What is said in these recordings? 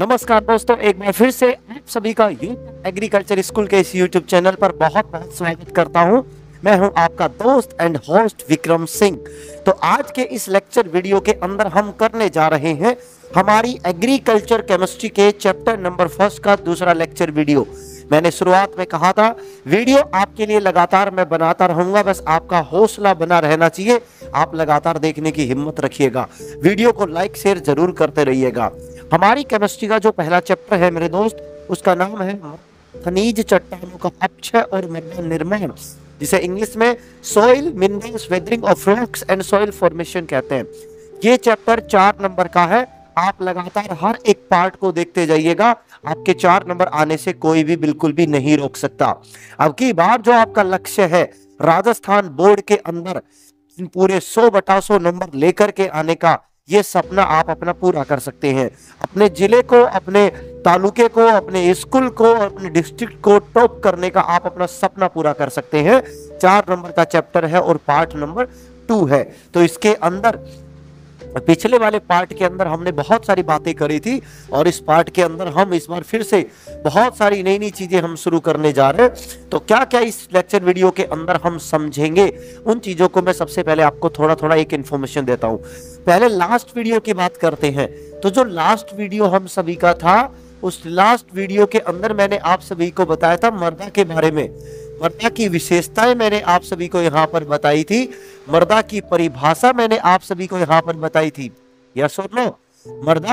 नमस्कार दोस्तों, एक बार फिर से आप सभी का एग्रीकल्चर स्कूल के इस यूट्यूब चैनल पर बहुत बहुत स्वागत करता हूं। मैं हूं आपका दोस्त एंड होस्ट विक्रम सिंह। तो आज के इस लेक्चर वीडियो के अंदर हम करने जा रहे हैं हमारी एग्रीकल्चर केमिस्ट्री के चैप्टर नंबर 1 का दूसरा लेक्चर वीडियो। मैंने शुरुआत में कहा था वीडियो आपके लिए लगातार मैं बनाता रहूंगा, बस आपका हौसला बना रहना चाहिए। आप लगातार देखने की हिम्मत रखिएगा, वीडियो को लाइक शेयर जरूर करते रहिएगा। हमारी केमिस्ट्री का जो पहला चैप्टर है मेरे दोस्त, उसका नाम है खनिज चट्टानों का अपक्षय और मृदा निर्माण, जिसे इंग्लिश में soil minerals weathering of rocks and soil formation कहते हैं। ये चैप्टर 4 नंबर का है। आप लगातार हर एक पार्ट को देखते जाइएगा, आपके 4 नंबर आने से कोई भी बिल्कुल भी नहीं रोक सकता। अब की बार जो आपका लक्ष्य है राजस्थान बोर्ड के अंदर पूरे 100/100 नंबर लेकर के आने का, ये सपना आप अपना पूरा कर सकते हैं। अपने जिले को, अपने तालुके को, अपने स्कूल को, अपने डिस्ट्रिक्ट को टॉप करने का आप अपना सपना पूरा कर सकते हैं। 4 नंबर का चैप्टर है और पार्ट नंबर 2 है। तो इसके अंदर पिछले वाले पार्ट के अंदर हमने बहुत सारी बातें करी थी और इस पार्ट के अंदर हम इस बार फिर से बहुत सारी नई नई चीजें हम शुरू करने जा रहे हैं। तो क्या क्या इस लेक्चर वीडियो के अंदर हम समझेंगे, उन चीजों को मैं सबसे पहले आपको थोड़ा थोड़ा एक इन्फॉर्मेशन देता हूं। पहले लास्ट वीडियो की बात करते हैं। तो जो लास्ट वीडियो हम सभी का था, उस लास्ट वीडियो के अंदर मैंने आप सभी को बताया था मृदा के बारे में। मृदा की विशेषताएं मैंने आप सभी को यहाँ पर बताई थी। मृदा की परिभाषा मैंने आप सभी को यहाँ पर बताई थी। यस और नो?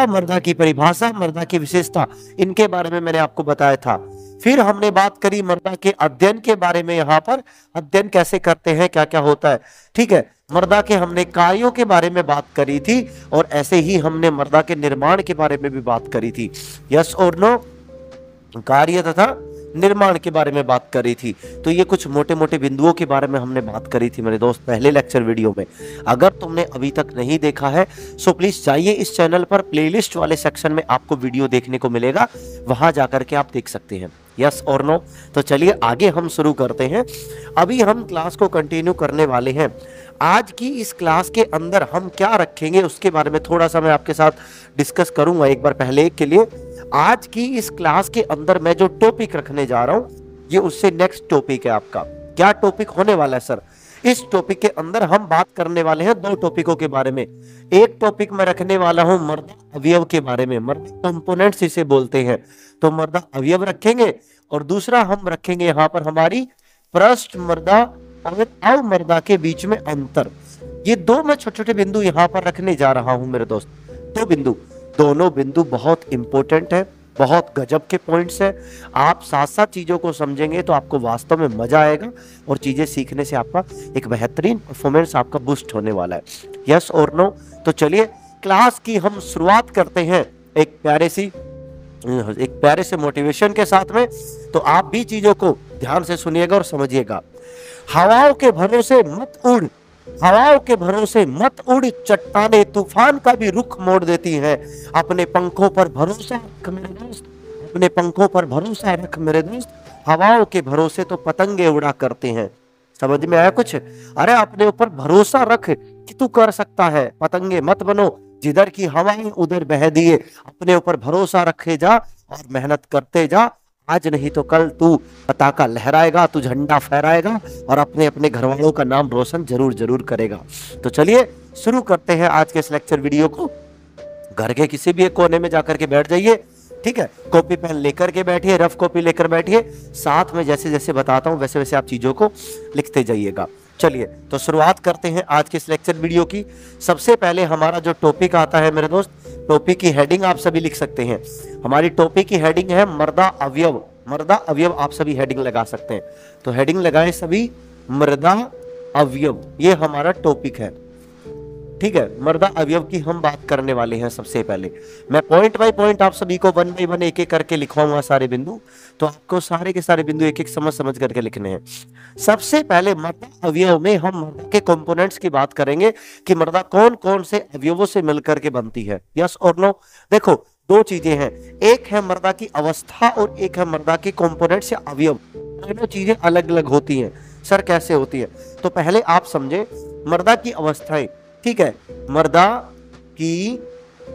मृदा की परिभाषा, मृदा की विशेषता, इनके बारे में मैंने आपको बताया था। फिर हमने बात करी मृदा के अध्ययन के बारे में। यहाँ पर अध्ययन कैसे करते हैं, क्या क्या होता है, ठीक है। मृदा के हमने कार्यों के बारे में बात करी थी और ऐसे ही हमने मृदा के निर्माण के बारे में भी बात करी थी। यस और नो? कार्य तथा निर्माण के बारे में बात करी थी। तो ये कुछ मोटे मोटे बिंदुओं के बारे में हमने बात करी थी मेरे दोस्त पहले लेक्चर वीडियो में। अगर तुमने अभी तक नहीं देखा है सो प्लीज जाइए इस चैनल पर, प्लेलिस्ट वाले सेक्शन में आपको वीडियो देखने को मिलेगा, वहां जाकर के आप देख सकते हैं। यस और नो? तो चलिए आगे हम शुरू करते हैं। अभी हम क्लास को कंटिन्यू करने वाले हैं। आज की इस क्लास के अंदर हम क्या रखेंगे उसके बारे में थोड़ा सा मैं आपके साथ डिस्कस करूंगा एक बार पहले एक के लिए। आज की इस क्लास के अंदर मैं जो टॉपिक रखने जा रहा हूं, ये उससे नेक्स्ट टॉपिक है आपका। क्या टॉपिक होने वाला है सर? इस टॉपिक के अंदर हम बात करने वाले हैं 2 टॉपिकों के बारे में। एक टॉपिक मैं रखने वाला हूं मृदा अवयव के बारे में, मृदा कंपोनेंट्स इसे बोलते हैं। तो मृदा अवयव रखेंगे और दूसरा हम रखेंगे यहाँ पर हमारी पृष्ठ मृदा और अवमृदा के बीच में अंतर। ये 2 मैं छोटे छोटे बिंदु यहाँ पर रखने जा रहा हूं मेरे दोस्त। 2 बिंदु, दोनों बिंदु बहुत इंपॉर्टेंट है, बहुत गजब के पॉइंट्स है। आप साथ साथ चीजों को समझेंगे तो आपको वास्तव में मजा आएगा और चीजें सीखने से आपका एक बेहतरीन परफॉर्मेंस आपका बूस्ट होने वाला है। यस और नो? तो चलिए क्लास की हम शुरुआत करते हैं एक प्यारे से मोटिवेशन के साथ में। तो आप भी चीजों को ध्यान से सुनिएगा और समझिएगा। हवाओं के भरोसे मत उड़, हवाओं के भरोसे मत उड़, चट्टाने तूफान का भी रुख मोड़ देती हैं। अपने पंखों पर भरोसा रख मेरे दोस्त, अपने पंखों पर भरोसा रख मेरे दोस्त। हवाओं के भरोसे तो पतंगे उड़ा करते हैं। समझ में आया कुछ? अरे अपने ऊपर भरोसा रख कि तू कर सकता है, पतंगे मत बनो जिधर की हवाएं उधर बह दिए। अपने ऊपर भरोसा रखे जा और मेहनत करते जा। आज नहीं तो कल तू पताका लहराएगा, तू झंडा फहराएगा और अपने अपने घर वालों का नाम रोशन जरूर जरूर करेगा। तो चलिए शुरू करते हैं आज के इस लेक्चर वीडियो को। घर के किसी भी एक कोने में जाकर के बैठ जाइए, ठीक है। कॉपी पेन लेकर के बैठिए, रफ कॉपी लेकर बैठिए, साथ में जैसे जैसे बताता हूं वैसे वैसे आप चीजों को लिखते जाइएगा। चलिए तो शुरुआत करते हैं आज के इस लेक्चर वीडियो की। सबसे पहले हमारा जो टॉपिक आता है मेरे दोस्त, टॉपिक की हेडिंग आप सभी लिख सकते हैं। हमारी टॉपिक की हेडिंग है मृदा अवयव। मृदा अवयव आप सभी हेडिंग लगा सकते हैं। तो हेडिंग लगाएं सभी, मृदा अवयव, ये हमारा टॉपिक है, ठीक है। मृदा अवयव की हम बात करने वाले हैं। सबसे पहले मैं पॉइंट बाय पॉइंट आप सभी को 1 बाय 1 एक एक करके लिखवाऊंगा सारे बिंदु। तो आपको सारे के सारे बिंदु एक एक समझ समझ करके लिखने हैं। सबसे पहले मृदा अवयव में हम मृदा के कंपोनेंट्स की बात करेंगे कि मृदा कौन कौन से अवयवों से मिलकर के बनती है। यस और नो? देखो 2 चीजें हैं, एक है मृदा की अवस्था और एक है मृदा के कंपोनेंट्स या अवयव। दोनों चीजें अलग अलग होती हैं। सर कैसे होती है? तो पहले आप समझे मृदा की अवस्थाएं, ठीक है। मृदा की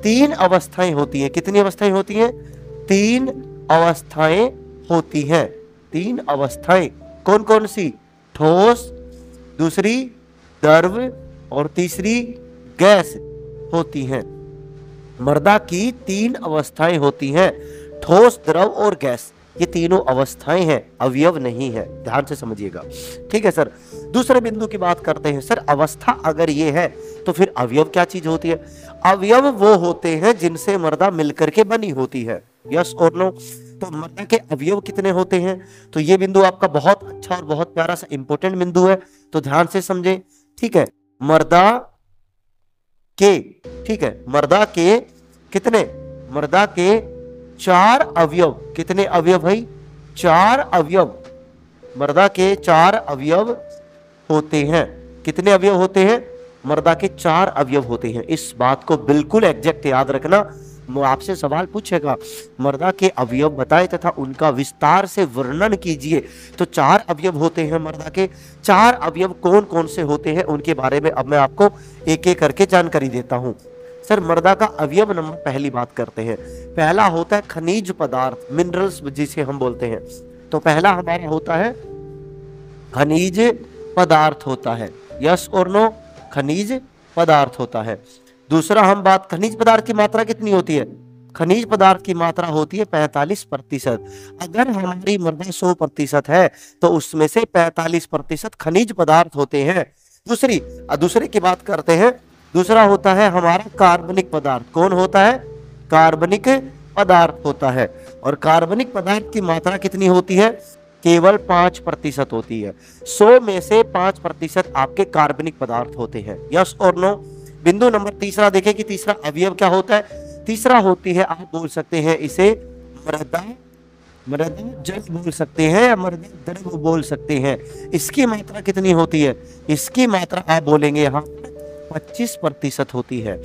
तीन अवस्थाएं होती हैं। कितनी अवस्थाएं होती हैं? तीन अवस्थाएं होती हैं। तीन अवस्थाएं कौन कौन सी? ठोस, दूसरी द्रव और तीसरी गैस होती हैं। मृदा की तीन अवस्थाएं होती हैं, ठोस, द्रव और गैस। ये तीनों अवस्थाएं हैं, अवयव नहीं है, ध्यान से समझिएगा। ठीक है सर। दूसरे बिंदु की बात करते हैं। सर अवस्था अगर ये है तो फिर अवयव क्या चीज होती है? अवयव वो होते हैं जिनसे मृदा मिलकर के बनी होती है। यस और नो? तो मृदा के अवयव कितने होते हैं? तो ये बिंदु आपका बहुत अच्छा और बहुत प्यारा सा इंपॉर्टेंट बिंदु है, तो ध्यान से समझे। ठीक है, मृदा के, ठीक है, मृदा के कितने? मृदा के चार अवयव। कितने अवयव भाई? चार अवयव। मृदा के चार अवयव होते हैं। कितने अवयव होते हैं? मृदा के चार अवयव होते हैं। इस बात को बिल्कुल एग्जैक्ट याद रखना। आपसे सवाल पूछेगा मृदा के अवयव बताए तथा उनका विस्तार से वर्णन कीजिए, तो चार अवयव होते हैं मृदा के। चार अवयव कौन कौन से होते हैं उनके बारे में अब मैं आपको एक एक करके जानकारी देता हूं। सर मृदा का अवयव नंबर पहली बात करते हैं। पहला होता है खनिज पदार्थ, मिनरल्स जिसे हम बोलते हैं। तो पहला हमारा होता है खनिज पदार्थ होता है। यस और नो? खनिज पदार्थ होता है। दूसरा हम बात, खनिज पदार्थ की मात्रा कितनी होती है? खनिज पदार्थ की मात्रा होती है 45%। अगर हमारी मृदा 100% है तो उसमें से 45% खनिज पदार्थ होते हैं। दूसरे की बात करते हैं। दूसरा होता है हमारा कार्बनिक पदार्थ। कौन होता है? कार्बनिक पदार्थ होता है। और कार्बनिक पदार्थ की मात्रा कितनी होती है? केवल 5% होती है। 100 में से 5% आपके कार्बनिक पदार्थ होते हैं। यस और नो? बिंदु नंबर तीसरा देखें कि तीसरा अवयव क्या होता है। तीसरा होती है, आप बोल सकते हैं इसे मृदा जल बोल सकते हैं या मृदा द्रव बोल सकते हैं। इसकी मात्रा कितनी होती है? इसकी मात्रा आप बोलेंगे यहाँ 25% होती है।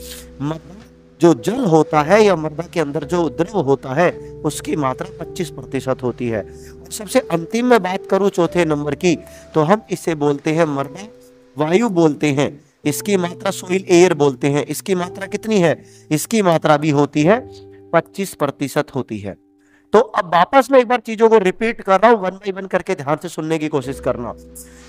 जो जल होता है या मृदा के अंदर जो द्रव होता है उसकी मात्रा 25% होती है। और सबसे अंतिम में बात करूं चौथे नंबर की, तो हम इसे बोलते हैं मृदा वायु बोलते हैं। इसकी मात्रा सोइल एयर बोलते हैं। इसकी मात्रा कितनी है? इसकी मात्रा भी होती है 25% होती है। तो अब वापस मैं एक बार चीजों को रिपीट कर रहा हूं, वन बाय वन करके ध्यान से सुनने की कोशिश करना।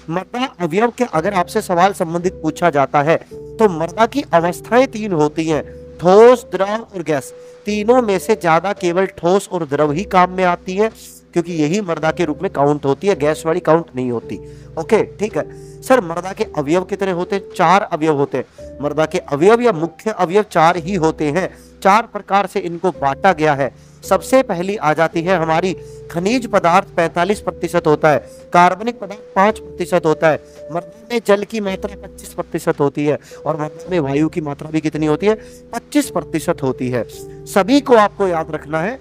मृदा अवयव के अगर आपसे सवाल संबंधित पूछा जाता है तो मृदा की अवस्थाएं तीन होती हैं, ठोस, द्रव और गैस। तीनों में से ज्यादा केवल ठोस और द्रव ही काम में आती है, क्योंकि यही मृदा के रूप में काउंट होती है, गैस वाली काउंट नहीं होती। ओके, ठीक है सर। मृदा के अवयव कितने होते हैं? 4 अवयव होते हैं। मृदा के अवयव या मुख्य अवयव 4 ही होते हैं। 4 प्रकार से इनको बांटा गया है। सबसे पहली आ जाती है हमारी खनिज पदार्थ, 45% होता है। कार्बनिक पदार्थ 5% होता है। मृदा में जल की मात्रा 25% होती है और मृदा में वायु की मात्रा भी कितनी होती है? 25% होती है। सभी को आपको याद रखना है।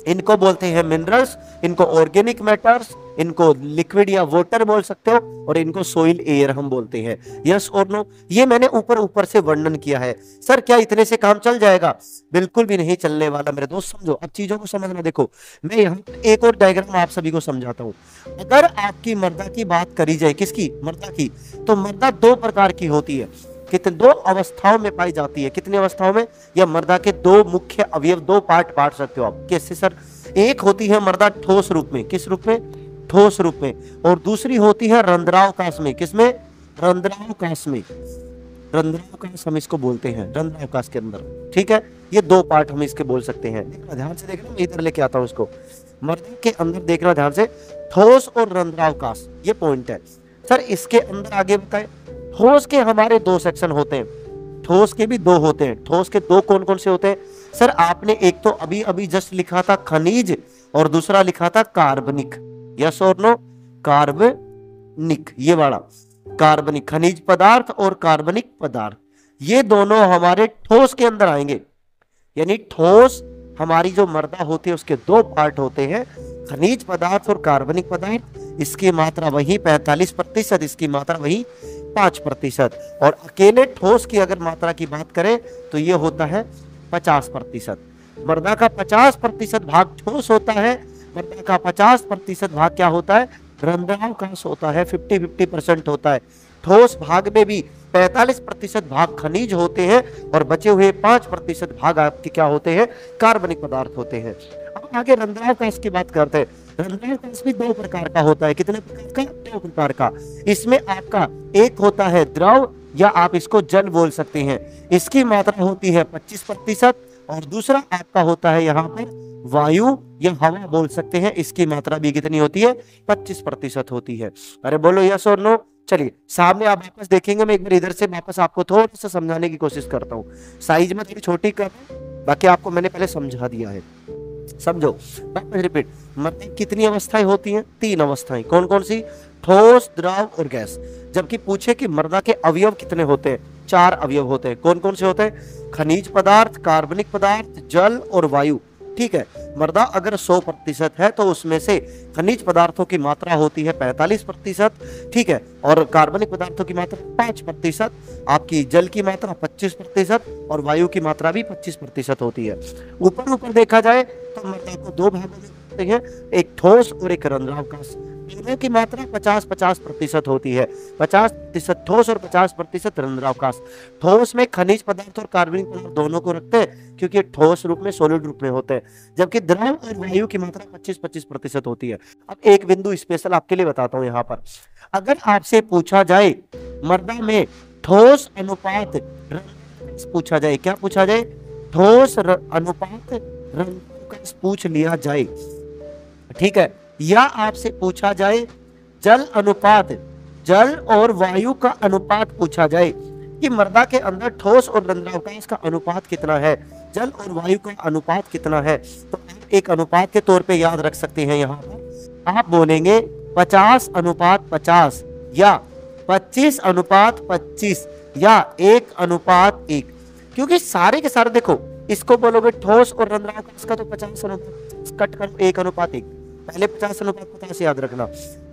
इनको बोलते हैं मिनरल्स, इनको ऑर्गेनिक मैटर्स, इनको लिक्विड या वाटर बोल सकते हो, और इनको सोइल एयर हम बोलते हैं। यस और नो? ये मैंने ऊपर से वर्णन किया है। सर क्या इतने से काम चल जाएगा? बिल्कुल भी नहीं चलने वाला मेरे दोस्त। समझो, अब चीजों को समझना। देखो, मैं यहाँ एक और डायग्राम आप सभी को समझाता हूँ। अगर आपकी मृदा की बात करी जाए, किसकी? मृदा की, तो मृदा 2 प्रकार की होती है। कितने? 2 अवस्थाओं में पाई जाती है। कितनी अवस्थाओं में? या मृदा के 2 मुख्य अवयव, 2 पार्ट बांट सकते हो आप। कैसे सर? एक होती है मृदा ठोस रूप में। किस रूप में? ठोस रूप में। और दूसरी होती है रंध्रावकाश में। किसमें? रंध्रावकाश में। रंध्रावकाश हम इसको बोलते हैं, रंध्रावकाश के अंदर। ठीक है, ये 2 पार्ट हम इसके बोल सकते हैं। ध्यान से देखना, मैं इधर लेके आता हूं इसको। मृदा के अंदर देखना ध्यान से, ठोस और रंध्रावकाश, ये पॉइंट है। सर इसके अंदर आगे बताए, ठोस के हमारे 2 सेक्शन होते हैं। ठोस के भी 2 होते हैं। ठोस के 2 कौन कौन से होते हैं? सर आपने एक तो अभी जस्ट लिखा था खनिज, और दूसरा लिखा था कार्बनिक। यस और नो? कार्बनिक, ये वाला कार्बनिक, खनिज पदार्थ और कार्बनिक पदार्थ, ये दोनों हमारे ठोस के अंदर आएंगे। यानी ठोस हमारी जो मृदा होती है उसके 2 पार्ट होते हैं, खनिज पदार्थ और कार्बनिक पदार्थ। इसकी मात्रा वही 45%, इसकी मात्रा वही 5%। और अकेले ठोस की अगर मात्रा की बात करें तो ये होता है 50%। मृदा का 50% भाग ठोस होता है, मृदा का 50% भाग क्या होता है? रंध्रावकाश होता है। 50-50% होता है। ठोस भाग में भी 45% भाग खनिज होते हैं और बचे हुए 5% भाग आपके क्या होते हैं, कार्बनिक पदार्थ होते हैं। अब आगे रंध्राव कांस की बात करते हैं। रंध्राव कांस भी 2 प्रकार का होता है। कितने प्रकार का? 2 प्रकार का। इसमें आपका एक होता है द्रव या आप इसको जल बोल सकते हैं, इसकी मात्रा होती है 25% और दूसरा आपका होता है यहाँ पर वायु या हवा बोल सकते हैं, इसकी मात्रा भी कितनी होती है, 25% होती है। अरे बोलो यस और नो। चलिए सामने आप वापस देखेंगे, मैं एक बार इधर से वापस आपको थोड़ा सा समझाने की कोशिश करता हूँ। साइज में थोड़ी छोटी कर, बाकी आपको मैंने पहले समझा दिया है, समझो। वापस रिपीट। मतलब कितनी अवस्थाएं होती हैं? 3 अवस्थाएं। कौन कौन सी? ठोस, द्रव और गैस। जबकि पूछे कि मृदा के अवयव कितने होते हैं, 4 अवयव होते हैं। कौन कौन से होते हैं? खनिज पदार्थ, कार्बनिक पदार्थ, जल और वायु। ठीक है। मृदा अगर 100% है तो उसमें से खनिज पदार्थों की मात्रा होती है 45%, ठीक है, और कार्बनिक पदार्थों की मात्रा 5%, आपकी जल की मात्रा 25% और वायु की मात्रा भी 25% होती है। ऊपर ऊपर देखा जाए तो मृदा को 2 भागों में बांटते हैं, एक ठोस और एक रंध्राव कांस। दोनों की मात्रा 50-50% होती है, 50% ठोस और 50% रंध्राव कांस। ठोस में खनिज पदार्थ और कार्बनिक पदार्थ दोनों को रखते हैं क्योंकि ठोस रूप में, सॉलिड रूप में होते हैं, जबकि द्रव और वायु की मात्रा 25-25% होती है। अब एक बिंदु स्पेशल आपके लिए बताता हूं यहाँ पर। अगर आपसे पूछा जाए मृदा में ठोस अनुपात पूछा जाए, क्या पूछा जाए? ठोस अनुपात पूछ लिया जाए, ठीक है, या आपसे पूछा जाए जल अनुपात, जल और वायु का अनुपात पूछा जाए कि मृदा के अंदर ठोस और रंध्राव कांस का अनुपात कितना है, जल और वायु का अनुपात कितना है, तो आप एक अनुपात के तौर पे याद रख सकते हैं। यहाँ पर आप बोलेंगे 50:50 या 25:25 या 1:1, क्योंकि सारे के सारे देखो, इसको बोलोगे ठोस और रंध्राव कांस का तो 50:50 कट करो 1:1, पहले 50:50 याद रखना,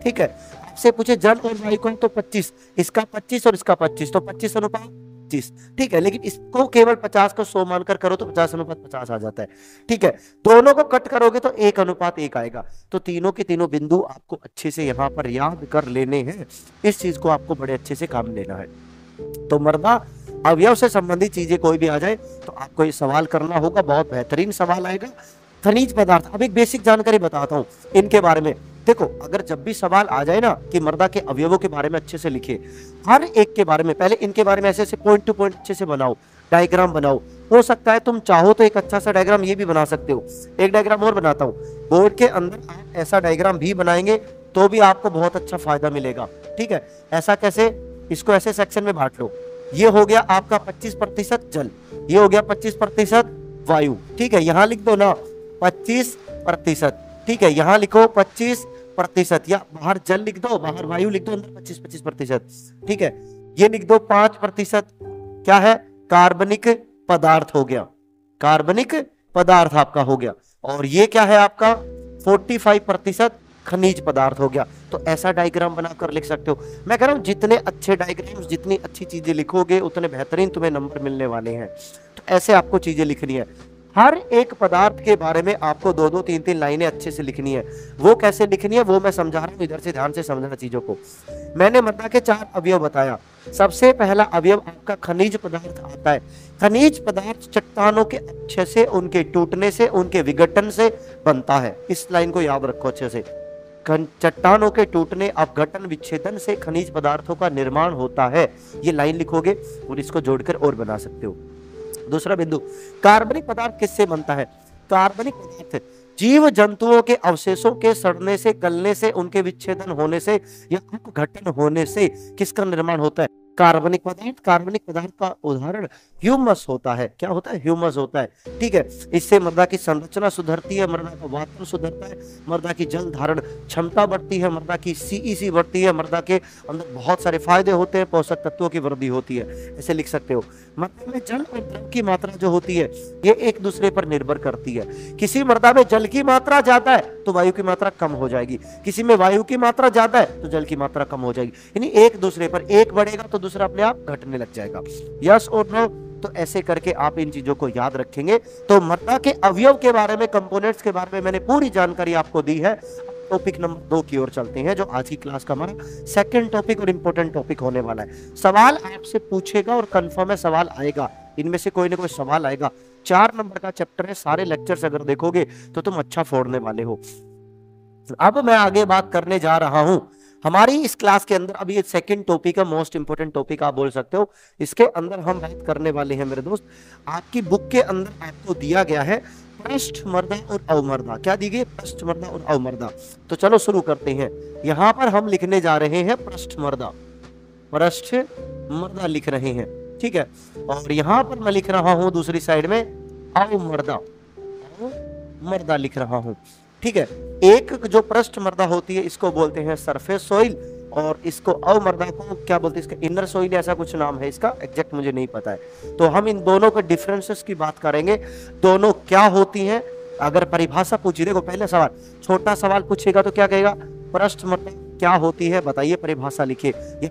ठीक है। आपसे पूछे जल और वायु का तो 25, इसका 25 और इसका 25, तो 25:25, ठीक है। लेकिन इसको केवल 50 को 100 मानकर करो तो 50:50 आ जाता है, ठीक है। दोनों को कट करोगे तो 1:1 आएगा। तो तीनों के तीनों बिंदु आपको अच्छे से यहाँ पर याद कर लेने हैं, इस चीज को आपको बड़े अच्छे से काम लेना है। तो मृदा अवयव से संबंधित चीजें कोई भी आ जाए तो आपको ये सवाल करना होगा, बहुत बेहतरीन सवाल आएगा। खनिज पदार्थ, अब एक बेसिक जानकारी बताता हूँ इनके बारे में। देखो, अगर जब भी सवाल आ जाए ना कि मृदा के अवयवों के बारे में अच्छे से लिखे, हर एक के बारे में पहले इनके बारे में ऐसे ऐसे पॉइंट टू पॉइंट अच्छे से बनाओ, डायग्राम बनाओ। हो सकता है तुम चाहो तो एक अच्छा सा डायग्राम ये भी बना सकते हो। एक डायग्राम और बनाता हूँ, बोर्ड के अंदर आप ऐसा डायग्राम भी बनाएंगे तो भी आपको बहुत अच्छा फायदा मिलेगा, ठीक है। ऐसा कैसे? इसको ऐसे सेक्शन में बांट लो। ये हो गया आपका 25% जल, ये हो गया 25% वायु, ठीक है। यहाँ लिख दो ना 25%, ठीक है। यहाँ लिखो 25% या बाहर जल लिख दो, बाहर वायु लिख दो, अंदर 25-25%, ठीक है। ये लिख दो 5% क्या है? कार्बनिक पदार्थ हो गया, कार्बनिक पदार्थ आपका हो गया। और ये क्या है आपका? 45% खनिज पदार्थ हो गया। तो ऐसा डायग्राम बनाकर लिख सकते हो। मैं कह रहा हूं जितने अच्छे डायग्राम्स, जितनी अच्छी चीजें लिखोगे उतने बेहतरीन तुम्हें नंबर मिलने वाले हैं। तो ऐसे आपको चीजें लिखनी है। हर एक पदार्थ के बारे में आपको 2-2, 3-3 लाइनें अच्छे से लिखनी है। वो कैसे लिखनी है वो मैं समझा रहा हूँ, इधर से ध्यान से समझना चीजों को। मैंने मृदा के 4 अवयव बताया। सबसे पहला अवयव आपका खनिज पदार्थ आता है। खनिज पदार्थ चट्टानों के अच्छे से, उनके टूटने से, उनके विघटन से बनता है। इस लाइन को याद रखो अच्छे से। चट्टानों के टूटने, अपघटन, विच्छेदन से खनिज पदार्थों का निर्माण होता है। ये लाइन लिखोगे और इसको जोड़कर और बना सकते हो। दूसरा बिंदु, कार्बनिक पदार्थ किससे बनता है? कार्बनिक पदार्थ जीव जंतुओं के अवशेषों के सड़ने से, गलने से, उनके विच्छेदन होने से या अपघटन होने से किसका निर्माण होता है? कार्बनिक पदार्थ। कार्बनिक पदार्थ का उदाहरण ह्यूमस होता है। क्या होता है? ह्यूमस होता है, ठीक है। इससे मृदा की संरचना सुधरती है, मृदा का वातावरण सुधरता है, मृदा की जल धारण क्षमता बढ़ती है, मृदा की सीईसी बढ़ती है, मृदा के अंदर बहुत सारे फायदे होते हैं, पोषक तत्वों की वृद्धि होती है। ऐसे लिख सकते हो। मृदा में जल और द्रव की मात्रा जो होती है ये एक दूसरे पर निर्भर करती है। किसी मृदा में जल की मात्रा ज्यादा है तो वायु की मात्रा कम हो जाएगी, किसी में वायु की मात्रा ज्यादा है तो जल की मात्रा कम हो जाएगी। यानी एक दूसरे पर, एक बढ़ेगा तो दूसरा अपने आप घटने लग जाएगा। यस और नो? तो ऐसे करके आप इन चीजों को याद रखेंगे। तो मृदा के अवयव के बारे में, कंपोनेंट्स के बारे में मैंने पूरी जानकारी आपको दी है। टॉपिक नंबर 2 की ओर चलते हैं, जो आज की क्लास का हमारा सेकंड टॉपिक और इम्पोर्टेंट टॉपिक होने वाला है। सवाल आपसे पूछेगा और कंफर्म है सवाल आएगा, इनमें से कोई ना कोई सवाल आएगा। 4 नंबर का चैप्टर है, सारे लेक्चर्स अगर देखोगे तो तुम अच्छा फोड़ने वाले हो। अब मैं आगे बात करने जा रहा हूं हमारी इस क्लास के अंदर। अभी ये सेकंड टॉपिक है, मोस्ट इंपोर्टेंट टॉपिक आप बोल सकते हो। इसके अंदर हम बात करने वाले हैं मेरे दोस्त, आपकी बुक के अंदर आपको दिया गया है पृष्ठमर्दा और अवमर्दा। क्या दी गई? पृष्ठमर्दा और अवमर्दा। तो चलो शुरू करते हैं। यहां पर हम लिखने जा रहे हैं पृष्ठमर्दा, पृष्ठमर्दा लिख रहे हैं, ठीक है। और यहां पर मैं लिख रहा हूं दूसरी साइड में अवमर्दा, अवमर्दा लिख रहा हूं, ठीक है। एक जो पृष्ठमर्दा होती है इसको बोलते हैं सरफेस सॉइल, और इसको अवमर्दा को क्या बोलते हैं? इसका इनर सॉइल, ऐसा कुछ नाम है इसका, एग्जैक्ट मुझे नहीं पता है। तो हम इन दोनों के डिफरेंसेस की बात करेंगे, दोनों क्या होती हैं। अगर परिभाषा पूछी, देखो पहले सवाल छोटा सवाल पूछेगा तो क्या कहेगा? पृष्ठमर्दा क्या होती है बताइए, परिभाषा लिखिए, ये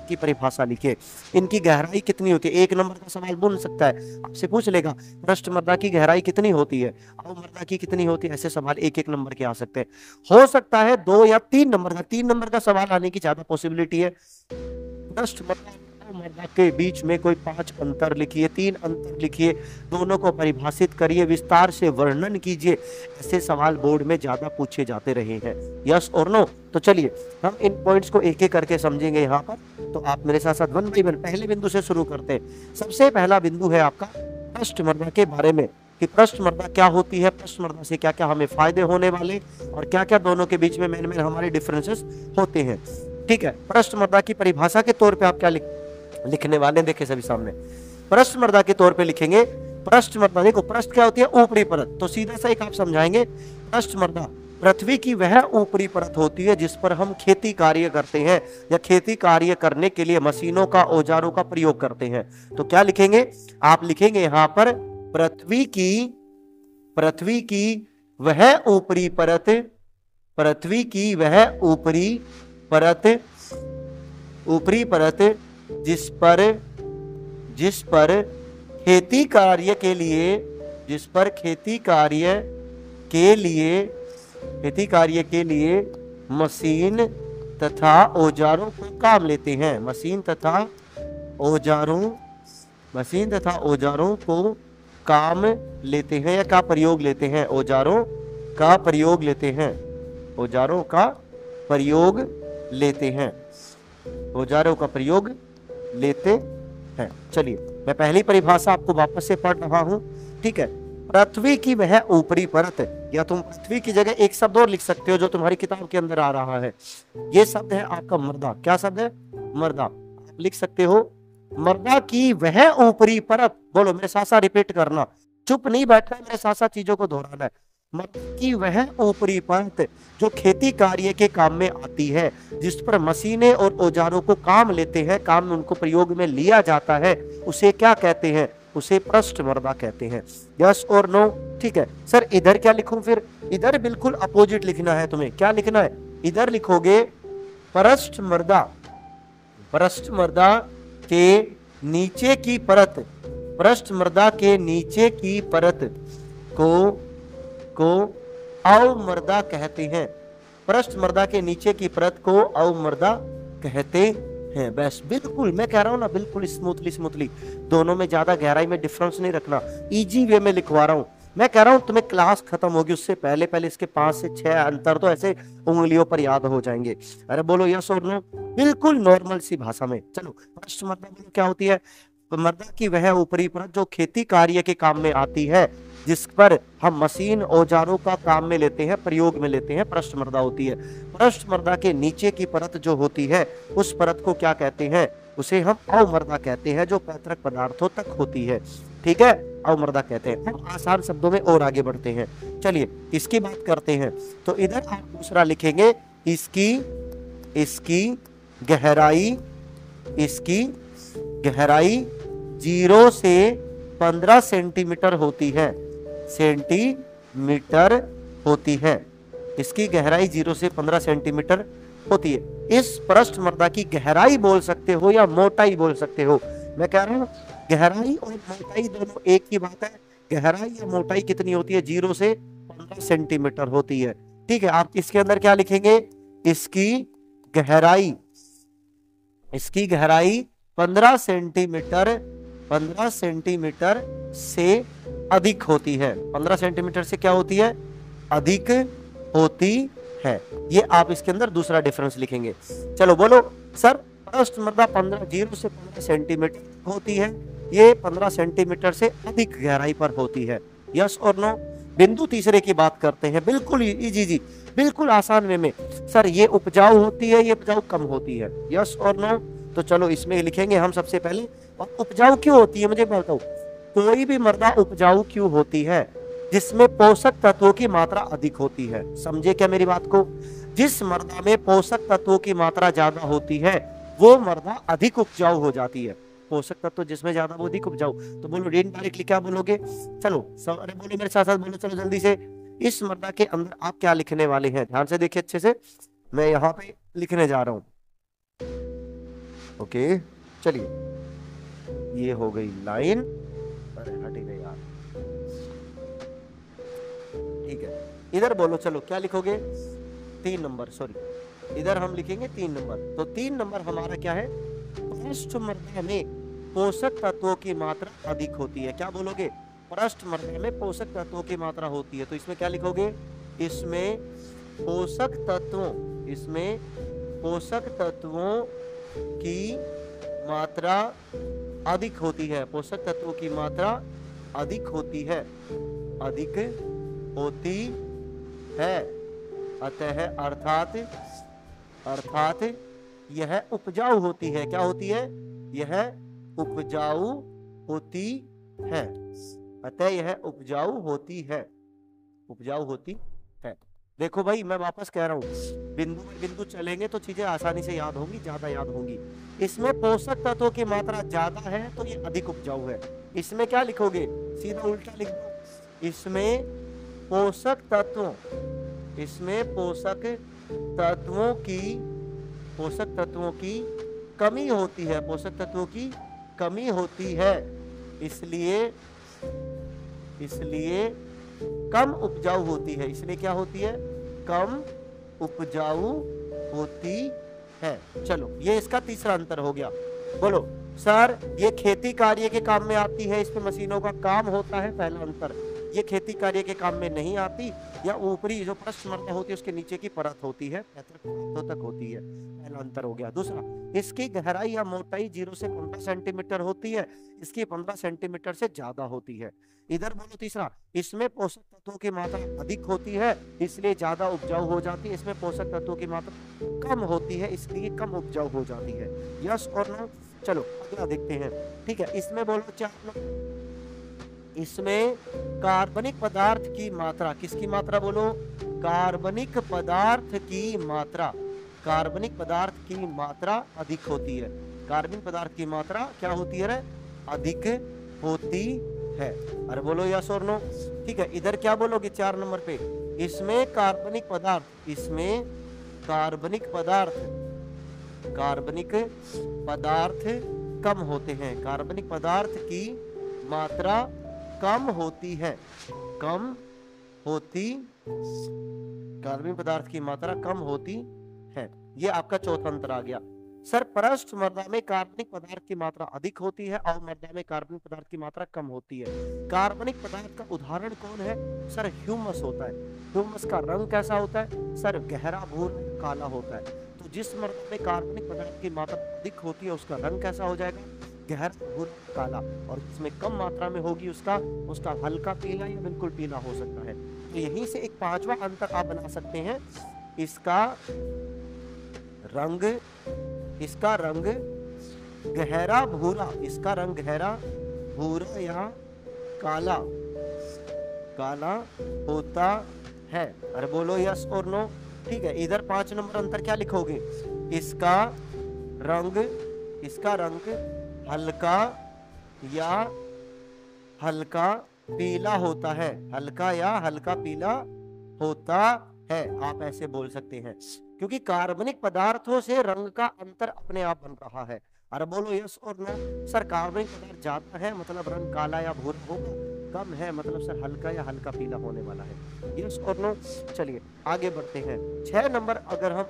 की परिभाषा लिखिए। इनकी गहराई कितनी होती है? 1 नंबर का सवाल बन सकता है, आपसे पूछ लेगा पृष्ठमर्दा की गहराई कितनी होती है, अवमर्दा की कितनी होती है। ऐसे सवाल 1-1 नंबर के आ सकते हैं। हो सकता है 2 या 3 नंबर का, 3 नंबर का सवाल आने की ज्यादा पॉसिबिलिटी है। पृष्ठमर्दा अवमर्दा के बीच में कोई 5 अंतर लिखिए, 3 अंतर लिखिए, दोनों को परिभाषित करिए, विस्तार से वर्णन कीजिए। ऐसे सवाल बोर्ड में ज्यादा पूछे जाते रहे हैं, यस और नो। तो चलिए हम इन पॉइंट्स को एक एक करके समझेंगे यहाँ पर। तो आप मेरे साथ साथ 1 बाय 1 पहले बिंदु से शुरू करते हैं। सबसे पहला बिंदु है आपका पृष्ठमर्दा के बारे में, कि पृष्ठमर्दा क्या होती है, पृष्ठमर्दा से क्या क्या हमें फायदे होने वाले, और क्या क्या दोनों के बीच में मेन मेन हमारे डिफरेंसेस होते हैं, ठीक है। पृष्ठमर्दा की परिभाषा के तौर पे आप क्या लिखने वाले, देखे सभी सामने। पृष्ठमर्दा के तौर पे लिखेंगे पृष्ठमर्दा, देखो पृष्ठ क्या होती है? ऊपरी परत। तो सीधा सा एक आप समझाएंगे, पृष्ठमर्दा पृथ्वी की वह ऊपरी परत होती है जिस पर हम खेती कार्य करते हैं, या खेती कार्य करने के लिए मशीनों का, औजारों का प्रयोग करते हैं। तो क्या लिखेंगे आप? लिखेंगे यहां पर पृथ्वी की वह ऊपरी परत, पृथ्वी की वह ऊपरी परत जिस पर खेती कार्य के लिए मशीन तथा औजारों को काम लेते हैं, मशीन तथा औजारों को काम लेते हैं, या का प्रयोग लेते हैं, औजारों का प्रयोग लेते हैं, औजारों का प्रयोग लेते हैं, औजारों का प्रयोग लेते हैं। चलिए मैं पहली परिभाषा आपको वापस से पढ़ रहा हूं, ठीक है। पृथ्वी की वह ऊपरी परत, या तुम पृथ्वी की जगह एक शब्द और लिख सकते हो जो तुम्हारी किताब के अंदर आ रहा है। ये शब्द है आपका मर्दा। क्या शब्द है? मर्दा। आप लिख सकते हो मर्दा की वह ऊपरी परत। बोलो मेरे साथ साथ रिपीट करना, चुप नहीं बैठना, मेरे साथ साथ चीजों को दोहराना है। मर्दा की वह ऊपरी परत जो खेती कार्य के काम में आती है, जिस पर मशीनें और औजारों को काम लेते हैं, काम में उनको प्रयोग में लिया जाता है, उसे क्या कहते हैं? उसे पृष्ठमर्दा कहते हैं। यस और नो? ठीक है सर, इधर क्या लिखूं फिर? इधर बिल्कुल अपोजिट लिखना है तुम्हें। क्या लिखना है? इधर लिखोगे पृष्ठमर्दा, पृष्ठमर्दा के नीचे की परत, पृष्ठमर्दा के नीचे की परत को अवमर्दा कहते हैं। पृष्ठमर्दा के नीचे की परत को अवमर्दा कहते हैं। बस बिल्कुल मैं कह रहा हूं ना, बिल्कुल स्मूथली, दोनों में ज्यादा गहराई में डिफरेंस नहीं रखना, इजी वे में लिखवा रहा हूं। मैं कह रहा हूं तुम्हें क्लास खत्म होगी उससे पहले पहले इसके 5 से 6 अंतर तो ऐसे उंगलियों पर याद हो जाएंगे। अरे बोलो यस और नो, बिल्कुल नॉर्मल सी भाषा में। चलो पृष्ठमर्दा क्या होती है? मर्दा की वह ऊपरी परत जो खेती कार्य के काम में आती है, जिस पर हम मशीन औजारों का काम में लेते हैं, प्रयोग में लेते हैं, पृष्ठमर्दा होती है। पृष्ठमर्दा के नीचे की परत जो होती है, उस परत को क्या कहते हैं? उसे हम अवमर्दा कहते हैं, जो पैतृक पदार्थों तक होती है। ठीक है, अवमर्दा कहते हैं। हम आसान शब्दों में और आगे बढ़ते हैं। चलिए इसकी बात करते हैं। तो इधर आप दूसरा लिखेंगे इसकी गहराई 0 से 15 सेंटीमीटर होती है, इसकी गहराई 0 से 15 सेंटीमीटर होती है। इस पृष्ठमर्दा की गहराई बोल सकते हो या मोटाई बोल सकते हो। मैं कह रहा हूं गहराई और मोटाई दोनों एक ही बात है। गहराई या मोटाई कितनी होती है? 0 से 15 सेंटीमीटर होती है। ठीक है, आप इसके अंदर क्या लिखेंगे, इसकी गहराई, इसकी गहराई 15 सेंटीमीटर, 15 सेंटीमीटर से अधिक होती है। 15 सेंटीमीटर से क्या होती है, अधिक होती है। ये आप इसके अंदर दूसरा डिफरेंस लिखेंगे। चलो बोलो सर, परस्ट मृदा 0 से 15 सेंटीमीटर होती है, ये 15 सेंटीमीटर से अधिक गहराई पर होती है। यस और नो। बिंदु तीसरे की बात करते हैं, बिल्कुल इजी जी, बिल्कुल आसान वे में। सर ये उपजाऊ होती है, ये उपजाऊ कम होती है। यस और नो। तो चलो इसमें लिखेंगे हम सबसे पहले, और उपजाऊ क्यों होती है मुझे बताओ। कोई भी मृदा उपजाऊ क्यों होती है, जिसमें पोषक तत्वों की मात्रा अधिक होती है। समझे क्या मेरी बात को। जिस मृदा में पोषक तत्वों की मात्रा ज्यादा होती है वो मृदा अधिक उपजाऊ हो जाती है। पोषक तत्व जिसमें ज्यादा वो अधिक उपजाऊ। तो बोलो इनडायरेक्टली क्या बोलोगे, चलो अरे बोलो मेरे साथ साथ बोलो, चलो जल्दी से। इस मृदा के अंदर आप क्या लिखने वाले हैं, ध्यान से देखिए अच्छे से, मैं यहाँ पे लिखने जा रहा हूं। ओके चलिए, ये हो गई लाइन, अरे हट गई यार, ठीक है। इधर बोलो, चलो क्या लिखोगे, 3 नंबर, सॉरी इधर हम लिखेंगे 3 नंबर। तो 3 नंबर हमारा क्या है, पृष्ठ मृदा में पोषक तत्वों की मात्रा अधिक होती है। क्या बोलोगे, पृष्ठ मृदा में पोषक तत्वों की मात्रा होती है। तो इसमें क्या लिखोगे, इसमें पोषक तत्वों, इसमें पोषक तत्वों की मात्रा अधिक होती है। पोषक तत्वों की मात्रा अधिक होती है, अधिक होती है। अतः अर्थात यह उपजाऊ होती है। क्या होती है, यह उपजाऊ होती है। अतः यह उपजाऊ होती है, उपजाऊ होती है। देखो भाई मैं वापस कह रहा हूं, बिंदु में बिंदु चलेंगे तो चीजें आसानी से याद होंगी, ज्यादा याद होंगी। इसमें पोषक तत्वों की मात्रा ज्यादा है तो ये अधिक उपजाऊ है। इसमें क्या लिखोगे, सीधा उल्टा लिख दो। इसमें पोषक तत्वों, इसमें पोषक तत्वों की कमी होती है, पोषक तत्वों की कमी होती है, इसलिए कम उपजाऊ होती है। इसलिए क्या होती है, कम उपजाऊ होती है। चलो ये इसका तीसरा अंतर हो गया। बोलो सर ये खेती कार्य के काम में आती है, इसमें मशीनों का काम होता है, पहला अंतर। ये खेती कार्य के काम में नहीं आती, या ऊपरी जो पृष्ठ मृदा होती है उसके नीचे की परत होती है, तक होती है, पहला अंतर हो गया। दूसरा, इसकी गहराई या मोटाई 0 से 15 सेंटीमीटर होती है, इसकी 15 सेंटीमीटर से ज्यादा होती है। इधर बोलो तीसरा, इसमें पोषक तत्वों की मात्रा अधिक होती है इसलिए ज्यादा उपजाऊ हो जाती है, इसमें पोषक तत्वों की मात्रा कम होती है इसलिए कम उपजाऊ हो जाती है। यस और नो। चलो अगला देखते हैं, ठीक है। इसमें बोलो चार, इसमें कार्बनिक पदार्थ की मात्रा, किसकी मात्रा बोलो, कार्बनिक पदार्थ की मात्रा, कार्बनिक पदार्थ की मात्रा अधिक होती है। कार्बनिक पदार्थ की मात्रा क्या होती है रे, अधिक होती है। अरे बोलो यस और नो। ठीक है, इधर क्या बोलोगे 4 नंबर पे, इसमें कार्बनिक पदार्थ, इसमें कार्बनिक पदार्थ कम होते हैं, कार्बनिक पदार्थ की मात्रा कम होती है, कम होती, कार्बनिक पदार्थ की मात्रा कम होती है। ये आपका चौथा अंतर आ गया। सर पृष्ठ मृदा में कार्बनिक पदार्थ की मात्रा अधिक होती है और मृदा में कार्बनिक पदार्थ की मात्रा कम होती है। कार्बनिक पदार्थ का उदाहरण कौन है, सर ह्यूमस होता है। ह्यूमस का रंग कैसा होता है, सर गहरा भूरा काला होता है। तो जिस मृदा में कार्बनिक पदार्थ की मात्रा अधिक होती है उसका रंग कैसा हो जाएगा, गहरा भूरा काला, और जिसमें कम मात्रा में होगी उसका हल्का पीला या बिल्कुल पीला हो सकता है। तो यहीं से एक पांचवा अंतर आप बना सकते हैं, इसका रंग गहरा भूरा, इसका रंग गहरा भूरा या काला होता है। अरे बोलो यस और नो। ठीक है, इधर 5 नंबर अंतर क्या लिखोगे, इसका रंग हल्का पीला होता है, हल्का पीला होता है, आप ऐसे बोल सकते हैं, क्योंकि कार्बनिक पदार्थों से रंग का अंतर अपने आप बन रहा है। अरे बोलो यस और नो। सर कार्बनिक पदार्थ ज्यादा है मतलब रंग काला या भूरा होगा, कम है मतलब सर हल्का या हल्का पीला होने वाला है, यस और नो। चलिए आगे बढ़ते हैं। 6 नंबर अगर हम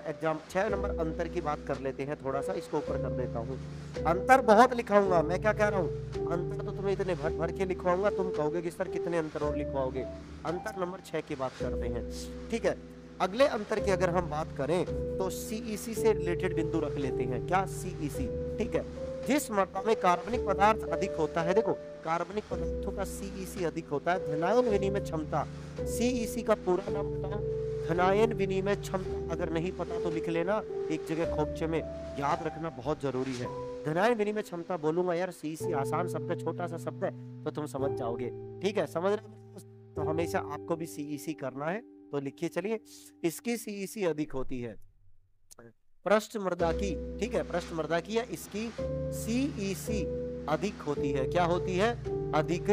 6 नंबर अंतर की बात कर लेते हैं, थोड़ा सा इसको ऊपर कर देता हूँ। अंतर बहुत लिखाऊंगा, मैं क्या कह रहा हूँ, अंतर तो तुम्हें इतने भर भर के लिखवाऊंगा, तुम कहोगे कि सर कितने अंतर और लिखवाओगे। अंतर नंबर 6 की बात करते हैं, ठीक है। अगले अंतर की अगर हम बात करें तो सीईसी से रिलेटेड बिंदु रख लेते हैं। क्या? सीईसी, ठीक है। जिस मात्रा में कार्बनिक पदार्थ अधिक होता है, देखो कार्बनिक पदार्थों का सीईसी अधिक होता है। धनायन विनिमय क्षमता, सीईसी का पूरा नाम बताओ। धनायन विनिमय क्षमता, अगर नहीं पता तो लिख लेना एक जगह खोपचे में, याद रखना बहुत जरूरी है। धनायन विनिमय क्षमता बोलूंगा यार, सीईसी आसान शब्द है, छोटा सा शब्द है, तो तुम समझ जाओगे, ठीक है, समझ रहे हो? तो हमेशा आपको भी सीईसी करना है, तो लिखिए चलिए, इसकी सीईसी अधिक होती है। पृष्ठ मृदा की, ठीक है, पृष्ठ मृदा की या इसकी सीईसी अधिक होती है। क्या होती है? अधिक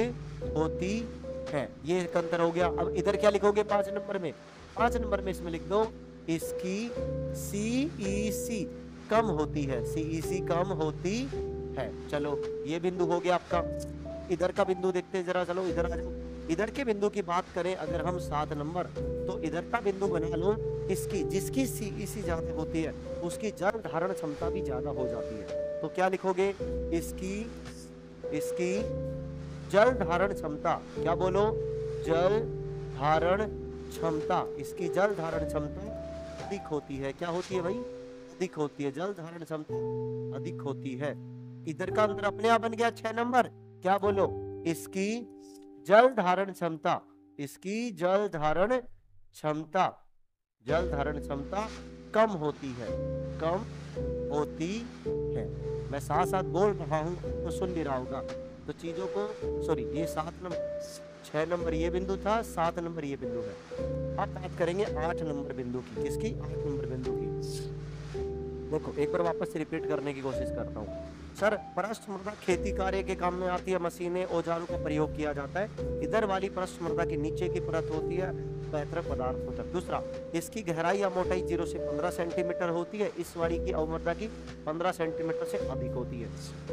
होती है। ये एक अंतर हो गया। अब इधर क्या लिखोगे 5 नंबर में? 5 नंबर में इसमें लिख दो इसकी सीईसी कम होती है, सीईसी कम होती है। चलो ये बिंदु हो गया आपका। इधर का बिंदु देखते हैं जरा, चलो इधर आ जाओ। इधर के बिंदु की बात करें अगर हम 7 नंबर, तो इधर का बिंदु बना लो इसकी, जिसकी सीईसी ज्यादा होती है उसकी जल धारण क्षमता भी ज्यादा हो जाती है। तो क्या लिखोगे? इसकी जल धारण क्षमता, क्या बोलो? जल धारण क्षमता, इसकी जल धारण क्षमता अधिक होती है। क्या होती है भाई? अधिक होती है, जल धारण क्षमता अधिक होती है। इधर का अंतर अपने आप बन गया 6 नंबर। क्या बोलो? इसकी जल धारण क्षमता, इसकी जल धारण क्षमता, जल धारण क्षमता कम होती है, कम होती है। मैं साथ साथ बोल रहा हूं तो सुन भी रहा होगा, तो चीजों को, सॉरी ये 7 नंबर, 6 नंबर ये बिंदु था, 7 नंबर ये बिंदु है। अब बात करेंगे 8 नंबर बिंदु की। किसकी? 8 नंबर बिंदु की। देखो एक बार वापस से रिपीट करने की कोशिश करता हूँ। सर पृष्ठ मृदा खेती कार्य के काम में आती है, मशीनें औजारों का प्रयोग किया जाता है। इधर वाली पृष्ठ मृदा के नीचे की परत होती है, पैतृक पदार्थ होता है। दूसरा, इसकी गहराई या मोटाई 0 से 15 सेंटीमीटर होती है। इस वाली की अवमृदा की 15 सेंटीमीटर से अधिक होती है।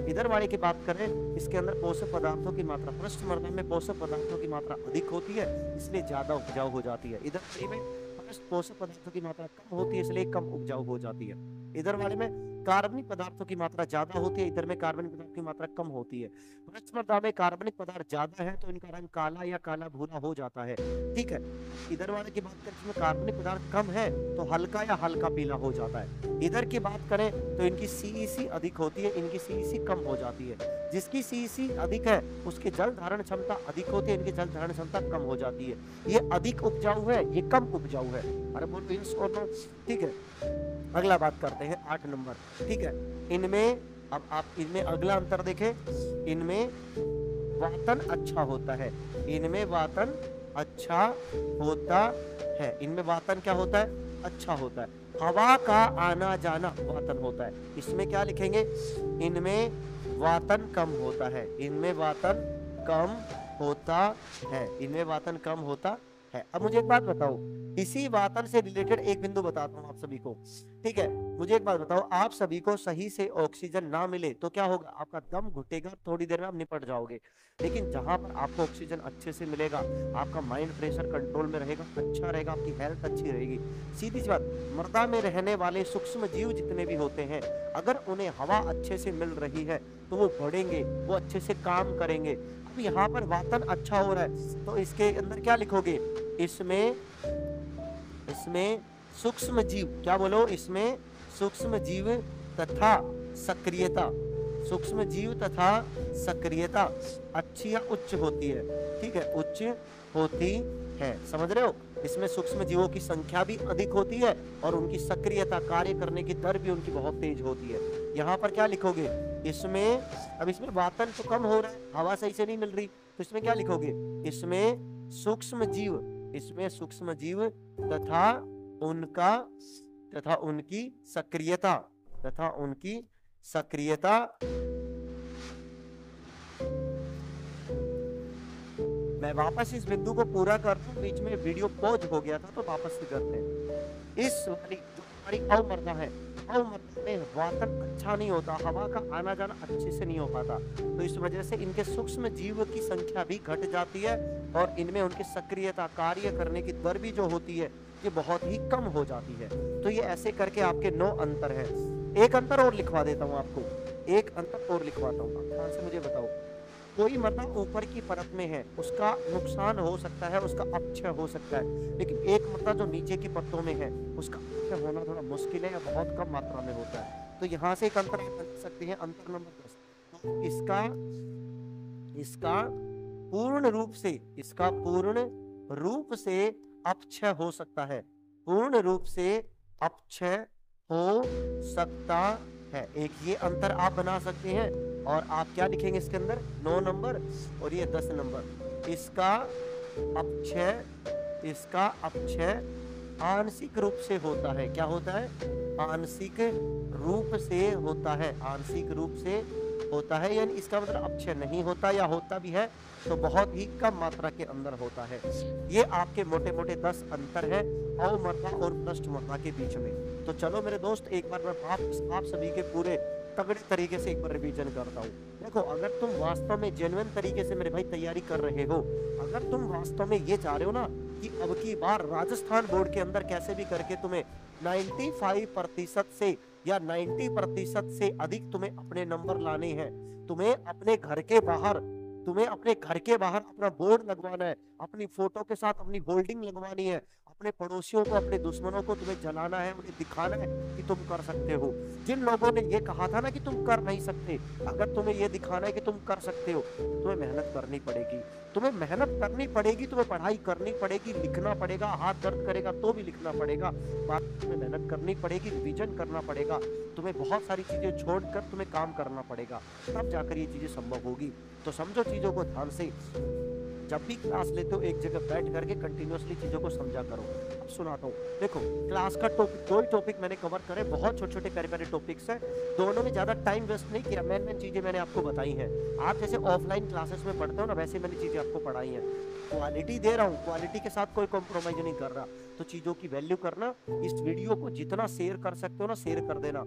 इधर वाले की बात करें, इसके अंदर पोषक पदार्थों की मात्रा, पृष्ठ मृदा में पोषक पदार्थों की मात्रा अधिक होती है, इसलिए ज्यादा उपजाऊ हो जाती है। इधर में पोषक पदार्थों की मात्रा कम होती है, इसलिए कम उपजाऊ हो जाती है। इधर वाले में कार्बनिक पदार्थों की मात्रा ज्यादा होती है, इधर में कार्बनिक पदार्थों की मात्रा कम होती है। पृष्ठ मृदा में कार्बनिक पदार्थ ज्यादा है तो इनका रंग काला या काला भूरा हो जाता है, ठीक है। इधर वाले की बात करें, इसमें कार्बनिक पदार्थ कम है तो हल्का या हल्का पीला हो जाता है। इधर की बात करें तो इनकी सीईसी अधिक होती है, इनकी सीईसी कम हो जाती है। जिसकी सीईसी अधिक है उसकी जल धारण क्षमता अधिक होती है, इनकी जल धारण क्षमता कम हो जाती है। ये अधिक उपजाऊ है, ये कम उपजाऊ है। अरे बोल यस और नो, ठीक है। अगला बात करते हैं 8 नंबर, ठीक है। इनमें अब आप इनमें अगला अंतर देखें, इनमें वातन अच्छा होता है, इनमें वातन अच्छा होता है। इनमें वातन क्या होता है? अच्छा होता है। हवा का आना जाना वातन होता है। इसमें क्या लिखेंगे? इनमें वातन कम होता है, इनमें वातन कम होता है, इनमें वातन कम होता है। अब मुझे एक बात बताओ, इसी वातन से रिलेटेड एक बिंदु बताता हूँ आप सभी को, ठीक है। मुझे एक बात बताओ, आप सभी को सही से ऑक्सीजन ना मिले तो क्या होगा? आपका दम घुटेगा, थोड़ी देर में आप निपट जाओगे। लेकिन जहां पर आपको ऑक्सीजन अच्छे से मिलेगा, आपका माइंड प्रेशर कंट्रोल में रहेगा, अच्छा रहेगा, आपकी हेल्थ अच्छी रहेगी। सीधी सी बात, मृदा में रहने वाले सूक्ष्म जीव जितने भी होते हैं, अगर उन्हें हवा अच्छे से मिल रही है तो वो बढ़ेंगे, वो अच्छे से काम करेंगे। अब यहाँ पर वातन अच्छा हो रहा है तो इसके अंदर क्या लिखोगे? इसमें सूक्ष्म जीव, क्या बोलो? इसमें सूक्ष्म जीव तथा सक्रियता, सूक्ष्म जीव तथा सक्रियता अच्छी या उच्च होती है, ठीक है, उच्च होती है। समझ रहे हो? इसमें सूक्ष्म जीवों की संख्या भी अधिक होती है और उनकी सक्रियता, कार्य करने की दर भी उनकी बहुत तेज होती है। यहाँ पर क्या लिखोगे? इसमें, अब इसमें वातन तो कम हो रहा है, हवा सही से नहीं मिल रही, तो इसमें क्या लिखोगे? इसमें सूक्ष्म जीव, इसमें सूक्ष्म जीव तथा उनकी सक्रियता, तथा उनकी सक्रियता मैं वापस इस बिंदु को पूरा कर दूं, बीच में वीडियो पॉज हो गया था तो वापस से करते हैं। इस वाली जो हमारी अवमर्दा है, अवमर्दा में वातन अच्छा नहीं होता, हवा का आना जाना अच्छे से नहीं हो पाता, तो इस वजह से इनके सूक्ष्म जीव की संख्या भी घट जाती है और इनमें उनकी सक्रियता, कार्य करने की दर भी जो होती है ये बहुत ही कम हो जाती है। तो ये ऐसे करके आपके 9 अंतर है। एक अंतर और लिखवा देता हूँ आपको, एक अंतर और लिखवाता हूँ, ध्यान से मुझे बताओ। कोई मर्दा ऊपर की परत में है, उसका नुकसान हो सकता है, उसका अपक्षय हो सकता है, लेकिन एक मर्दा जो नीचे की परतों में है उसका अपक्षय होना थोड़ा मुश्किल है या बहुत कम मात्रा में होता है। तो यहाँ से एक अंतर आप बना सकते हैं, अंतर नंबर 10। तो इसका पूर्ण रूप से अपक्षय हो सकता है, पूर्ण रूप से अपक्षय हो सकता है। एक ये अंतर आप बना सकते हैं। और आप क्या लिखेंगे इसके अंदर, 9 नंबर और ये 10 नंबर। इसका अपक्षय आंशिक रूप से होता है। क्या होता है? आंशिक रूप से होता है, आंशिक रूप से होता है, यानी इसका मतलब अपक्षय नहीं होता, या होता भी है तो बहुत ही कम मात्रा के अंदर होता है। ये आपके मोटे मोटे 10 अंतर है अवमर्दा और पृष्ठ मर्दा के बीच में। तो चलो मेरे दोस्त, एक बार मैं आप सभी के पूरे तगड़े तरीके से एक बार रिवीजन करता हूँ। देखो, अगर तुम वास्तव में जेन्युइन तरीके से मेरे भाई तैयारी कर रहे हो, अगर तुम वास्तव में ये चाह रहे हो ना कि अब की बार राजस्थान बोर्ड के अंदर कैसे भी करके तुम्हें 95% से या 90% से अधिक तुम्हें अपने नंबर लाने हैं, तुम्हें अपने घर के बाहर अपना बोर्ड लगवाना है, अपनी फोटो के साथ अपनी होल्डिंग लगवानी है, अपने पड़ोसियों को, अपने दुश्मनों को तुम्हें जलाना है, उन्हें दिखाना है कि तुम कर सकते हो। जिन लोगों ने ये कहा था ना कि तुम कर नहीं सकते, अगर तुम्हें ये दिखाना है कि तुम कर सकते हो, तुम्हें मेहनत करनी पड़ेगी, तुम्हें पढ़ाई करनी पड़ेगी, लिखना पड़ेगा, हाथ दर्द करेगा तो भी लिखना पड़ेगा, तुम्हें मेहनत करनी पड़ेगी, रिवीजन करना पड़ेगा, तुम्हें बहुत सारी चीजें छोड़कर तुम्हें काम करना पड़ेगा, तब जाकर ये चीजें संभव होगी। तो समझो चीजों को ध्यान से, जब भी क्लास लेते हो एक जगह बैठ करके कंटिन्यूअसली चीजों को समझा करो। अब सुनाता हूँ, देखो क्लास का टॉपिक, 2 ही टॉपिक मैंने कवर करे, बहुत छोटे छोटे प्यारे प्यारे टॉपिक्स हैं, दोनों में ज्यादा टाइम वेस्ट नहीं किया, मेन चीजें मैंने आपको बताई हैं। आप जैसे ऑफलाइन क्लासेस में पढ़ते हो ना, वैसे मैंने चीजें आपको पढ़ाई हैं, क्वालिटी दे रहा हूँ, क्वालिटी के साथ कोई कॉम्प्रोमाइज नहीं कर रहा। तो चीजों की वैल्यू करना, इस वीडियो को जितना शेयर कर सकते हो ना शेयर कर देना।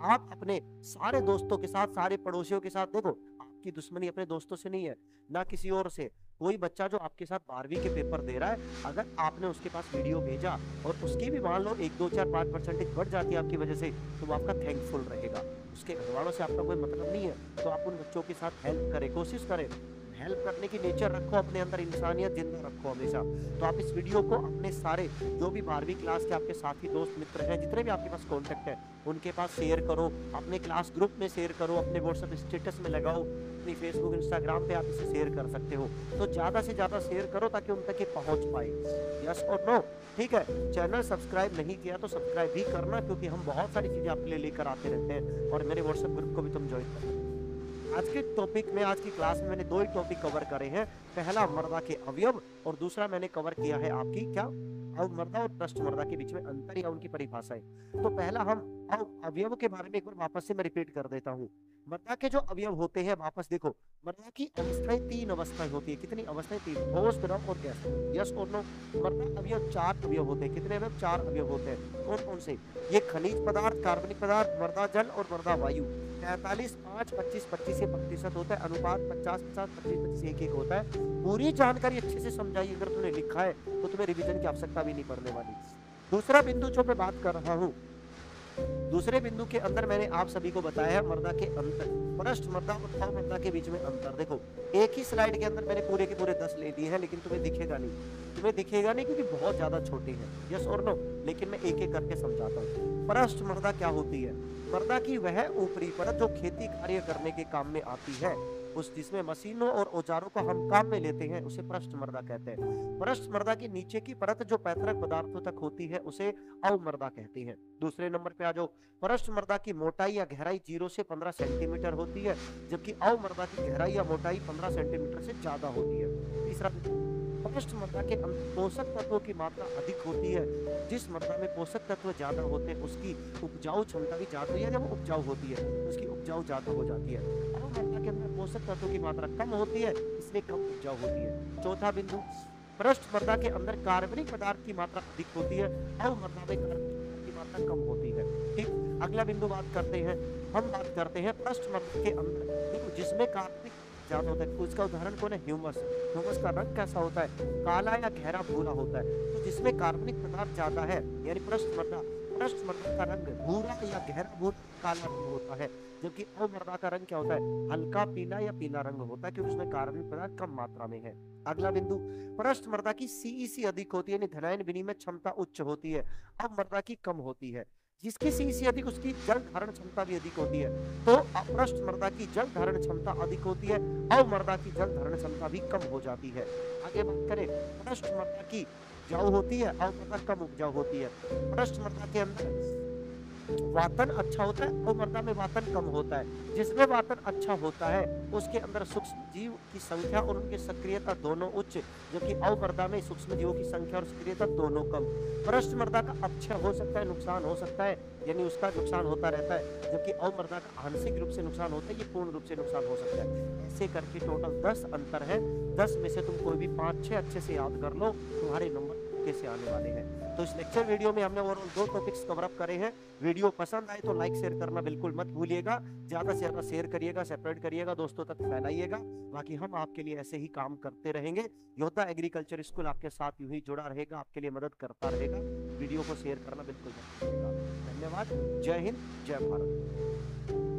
आप अपने सारे दोस्तों के साथ, सारे पड़ोसियों के साथ, देखो आपकी दुश्मनी अपने दोस्तों से नहीं है ना किसी और से। कोई बच्चा जो आपके साथ 12वीं के पेपर दे रहा है, अगर आपने उसके पास वीडियो भेजा और उसकी भी मान लो 1, 2, 4, 5% बढ़ जाती है आपकी वजह से, तो वो आपका थैंकफुल रहेगा। उसके घर वालों से आपका कोई मतलब नहीं है, तो आप उन बच्चों के साथ हेल्प करें, कोशिश करें, हेल्प करने की नेचर रखो अपने अंदर, इंसानियत जिंदा रखो हमेशा। तो आप इस वीडियो को अपने सारे जो भी 12वीं क्लास के आपके साथी दोस्त मित्र हैं, जितने भी आपके पास कॉन्टेक्ट है, उनके पास शेयर करो, अपने क्लास ग्रुप में शेयर करो, अपने व्हाट्सएप स्टेटस में लगाओ, अपनी फेसबुक इंस्टाग्राम पे आप इसे शेयर कर सकते हो। तो ज्यादा से ज्यादा शेयर करो ताकि उन तक ये पहुंच पाए। यस और नो? ठीक है। चैनल सब्सक्राइब नहीं किया तो सब्सक्राइब भी करना, क्योंकि हम बहुत सारी चीजें आपके लिए लेकर आते रहते हैं, और मेरे व्हाट्सएप ग्रुप को भी तुम ज्वाइन करना। आज के टॉपिक में, आज की क्लास में मैंने 2 ही टॉपिक कवर करे हैं। पहला मर्दा के अवयव और दूसरा मैंने कवर किया है आपकी क्या, अवमर्दा और पृष्ठ मर्दा के बीच में अंतर या उनकी परिभाषाएं। तो पहला हम अवयव के बारे में एक बार वापस से मैं रिपीट कर देता हूँ। मर्दा के जो अवयव होते हैं, वापस देखो, मर्दा की अवस्थाएं 3 अवस्थाएं होती है। कितनी अवस्थाएं? 3, ठोस, द्रव और गैस। यस और नो? मर्दा अवयव 4 अवयव होते हैं। कितने अवयव? 4 अवयव होते हैं। कौन कौन से? ये खनिज पदार्थ, कार्बनिक पदार्थ, मर्दा जल और मर्दा वायु। 43, 5, 25, 25 से प्रतिशत होता है, अनुपात 50, 50, 25, 25 1 होता है। पूरी जानकारी अच्छे से समझाइए, अगर तुमने लिखा है तो तुम्हें रिवीजन की आवश्यकता भी नहीं पड़ने वाली। दूसरा बिंदु जो मैं बात कर रहा हूँ, दूसरे बिंदु के अंदर मैंने आप सभी को बताया है मर्दा के अंतर, पृष्ठ मर्दा और अवमर्दा के बीच में अंतर। देखो, एक ही स्लाइड के अंदर मैंने पूरे के पूरे 10 ले दिए हैं, लेकिन तुम्हें दिखेगा नहीं, क्योंकि बहुत ज्यादा छोटे हैं। यस और नो? लेकिन मैं एक एक करके समझाता हूँ। पृष्ठ मर्दा क्या होती है? मर्दा की वह ऊपरी परत जो खेती कार्य करने के काम में आती है, उस जिसमें मशीनों और औजारों को हम काम में लेते हैं, उसे पृष्ठ मर्दा कहते हैं। पृष्ठ मर्दा की नीचे की परत जो पैतृक पदार्थों तक होती है, उसे अवमर्दा कहते हैं। दूसरे नंबर पे आ जाओ। पृष्ठ मर्दा की मोटाई या गहराई 0 से 15 सेंटीमीटर होती है, जबकि अवमर्दा की गहराई या मोटाई 15 सेंटीमीटर से ज्यादा होती है। तीसरा, पृष्ठ मर्दा के अंदर पोषक तत्वों की मात्रा अधिक होती है। जिस मर्दा में पोषक तत्व ज्यादा होते हैं, उसकी उपजाऊ क्षमता भी ज्यादा होती है। जब उपजाऊ होती है, उसकी उपजाऊ ज्यादा हो जाती है। मृदा के अंदर पोषक तत्वों की मात्रा कम होती है, इसलिए कम उपजाऊ होती है। चौथा बिंदु, पृष्ठ मृदा के अंदर कार्बनिक पदार्थ की मात्रा अधिक होती है, अवमृदा में कार्बनिक पदार्थ की मात्रा कम होती है। ठीक, अगला बिंदु बात करते हैं, हम बात करते हैं पृष्ठ मृदा के अंदर देखो जिसमें कार्बनिक ज्यादा होता है, उसका उदाहरण कौन है? ह्यूमस। ह्यूमस का रंग कैसा होता है? काला या गहरा भूरा होता है। तो जिसमें कार्बनिक पदार्थ ज्यादा है यानी पृष्ठ मृदा का रंग भूरा या गहरा भूरा काला रंग होता है, जबकि अवमृदा का रंग क्या होता है? हल्का पीला या पीला रंग होता है, क्योंकि उसमें कार्बनिक पदार्थ कम मात्रा में है। अगला बिंदु, पृष्ठ मृदा की सीईसी अधिक होती है यानी धनायन विनिमय क्षमता उच्च होती है, अवमृदा की कम होती है। जिसकी सीईसी अधिक उसकी जल धारण क्षमता भी अधिक होती है। तो पृष्ठ मृदा की जल धारण क्षमता अधिक होती है, अवमृदा की जल धारण क्षमता भी कम हो जाती है। आगे बात करें, पृष्ठ मृदा की उपजाऊ होती है, अवमृदा कम उपजाऊ होती है। पृष्ठ मृदा के अंदर वातन अच्छा होता है, अवमृदा में वातन कम होता है। जिसमें वातन अच्छा होता है उसके अंदर सूक्ष्म जीव की संख्या और उनकी सक्रियता दोनों उच्च, जबकि अवमृदा में सूक्ष्म जीवों की संख्या और सक्रियता दोनों कम। पृष्ठ मृदा का अक्षय हो सकता है, नुकसान हो सकता है, यानी उसका नुकसान होता रहता है, जबकि अवमृदा का आंशिक रूप से नुकसान होता है, ये पूर्ण रूप से नुकसान हो सकता है। ऐसे करके टोटल 10 अंतर है। 10 में से तुम कोई भी 5-6 अच्छे से याद कर लो, तुम्हारे नंबर कैसे आने वाले हैं। तो इस लेक्चर वीडियो में हमने ओवरऑल 2 टॉपिक्स कवर अप करे हैं। वीडियो पसंद आए तो लाइक शेयर करना बिल्कुल मत भूलिएगा, ज्यादा से ज्यादा शेयर करिएगा, सेपरेट करिएगा, दोस्तों तक फैलाइएगा। बाकी हम आपके लिए ऐसे ही काम करते रहेंगे। योद्धा एग्रीकल्चर स्कूल आपके साथ यूं ही जुड़ा रहेगा, आपके लिए मदद करता रहेगा। वीडियो को शेयर करना बिल्कुल मत भूलिएगा। धन्यवाद। जय हिंद, जय भारत।